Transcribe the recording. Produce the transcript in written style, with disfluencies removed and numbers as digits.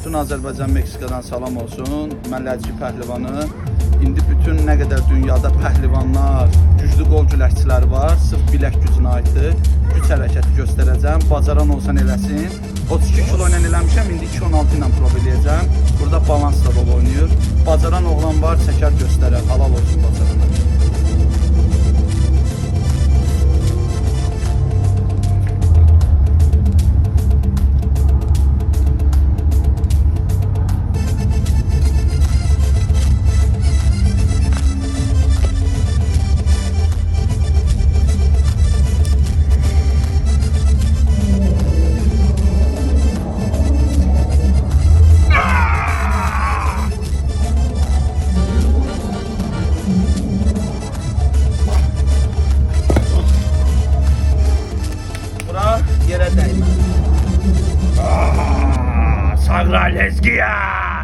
Bütün Azərbaycan Meksikadan salam olsun. Mən Ləci Pəhlivanı. İndi bütün nə qədər dünyada pəhlivanlar, güclü qol güləşçiləri var, sırf bilək gücünə aiddir. Güc hərəkəti göstərəcəm. Bacaran olsan eləsin. 32 kilo ilə eləmişəm, indi 216 ilə prov eləyəcəm. Burada balans da rol oynayır. Bacaran oğlan var, çəkər göstərər. Halal olsun bacarana. Yerə dəymə. Sagra Lezgiya!